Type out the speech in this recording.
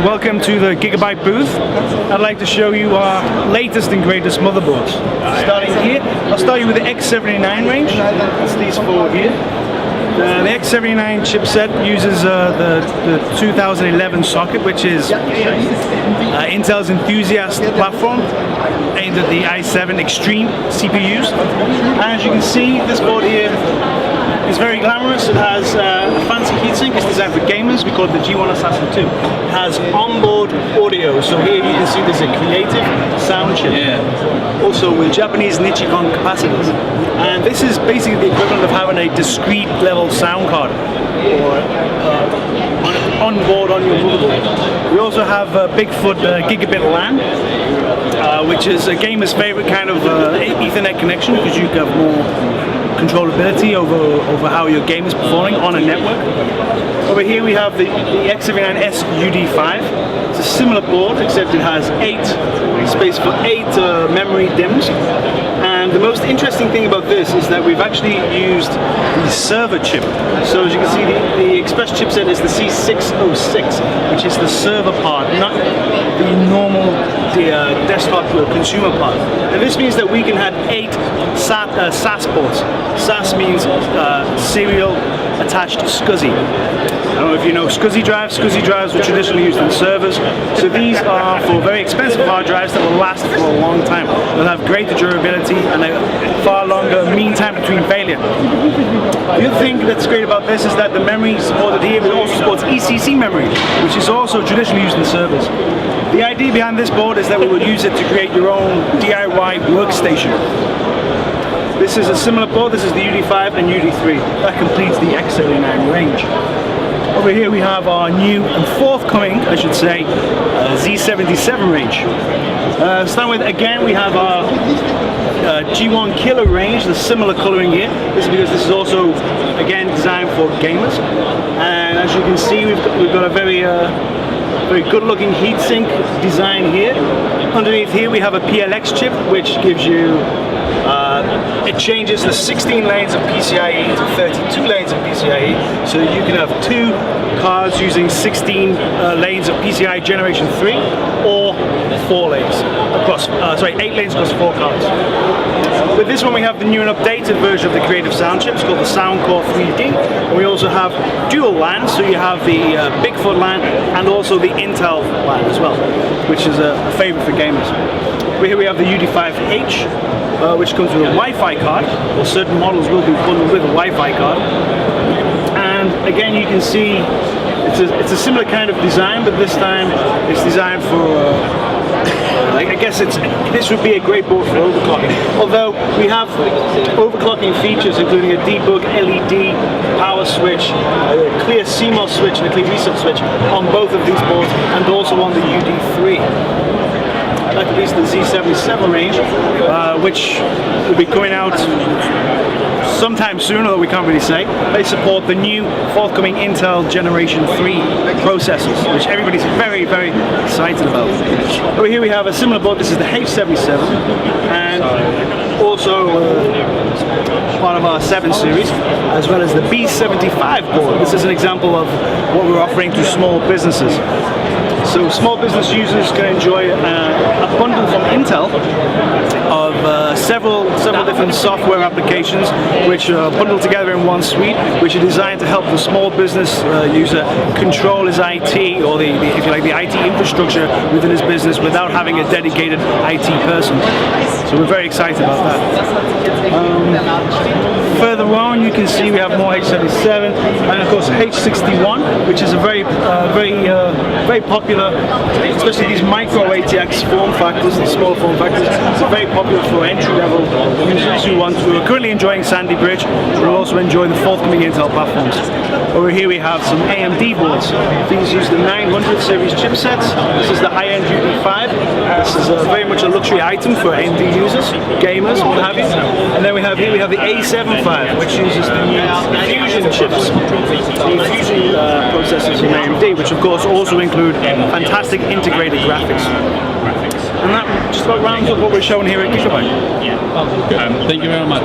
welcome to the Gigabyte booth. I'd like to show you our latest and greatest motherboards. Starting here, I'll start you with the X79 range. That's these four here. The X79 chipset uses the 2011 socket, which is Intel's enthusiast platform aimed at the i7 Extreme CPUs. And as you can see, this board here is very glamorous. It has a fancy heatsink. It's designed for gamers. We call it the G1 Assassin 2. It has onboard audio. So here you can see there's a creative sound chip. Also with Japanese Nichicon capacitors. And this is basically the equivalent of having a discrete level sound card or on board on your motherboard. We also have Bigfoot Gigabit LAN, which is a gamer's favorite kind of Ethernet connection because you have more controllability over how your game is performing on a network. Over here we have the X79S UD5. It's a similar board except it has space for 8 memory DIMMs. And the most interesting thing about this is that we've actually used the server chip. So as you can see, the Express chipset is the C606, which is the server part, not the normal desktop or consumer part. And this means that we can have 8 SAS ports. SAS means serial attached SCSI. I don't know if you know SCSI drives. SCSI drives were traditionally used in servers. So these are for very expensive hard drives that will last for a long time. They'll have greater durability and a far longer mean time between failure. The other thing that's great about this is that the memory supported here also supports ECC memory, which is also traditionally used in servers. The idea behind this board is that we will use it to create your own DIY workstation. This is a similar board. This is the UD5 and UD3. That completes the X79 range. Over here we have our new and forthcoming, I should say, Z77 range. Starting with, again, we have our G1 Killer range, the similar coloring here. This is because this is also, again, designed for gamers. And as you can see, we've got a very good looking heatsink design here. Underneath here we have a PLX chip, which gives you it changes the 16 lanes of PCIe to 32 lanes of PCIe, so you can have 2 cards using 16 lanes of PCIe generation 3, or 4 lanes across, 8 lanes across 4 cards. With this one we have the new and updated version of the Creative Sound chip. It's called the Soundcore 3D. And we also have dual LAN, so you have the Bigfoot LAN and also the Intel LAN as well, which is a favorite for gamers. Over here we have the UD5H, which comes with a Wi-Fi card, or certain models will be bundled with a Wi-Fi card. And again, you can see it's a similar kind of design, but this time it's designed for I guess this would be a great board for overclocking. Although we have overclocking features including a debug LED power switch, a clear CMOS switch and a clear reset switch on both of these boards, and also on the UD3. That completes the Z77 range, which will be coming out sometime soon, although we can't really say. They support the new forthcoming Intel Generation 3 processors, which everybody's very, very excited about. Over here we have a similar board. This is the H77, and also part of our 7 series, as well as the B75 board. This is an example of what we're offering to small businesses. So small business users can enjoy a bundle from Intel of several different software applications which are bundled together in one suite, which are designed to help the small business user control his IT, or if you like, the IT infrastructure within his business without having a dedicated IT person. So we're very excited about that. Further on, you can see we have more H77 and of course H61, which is a very popular, especially these micro ATX form factors, the small form factors. It's very popular for entry-level users who are currently enjoying Sandy Bridge, but will also enjoy the forthcoming Intel platforms. Over here we have some AMD boards. These use the 900 series chipsets. This is the high-end UD5. This is very much a luxury item for AMD users, gamers, what have you. And then we have the A75, which uses the new Fusion chips, the Fusion processors from AMD, which of course also include fantastic integrated graphics. And that just about rounds up what we're showing here at Gigabyte. Thank you very much.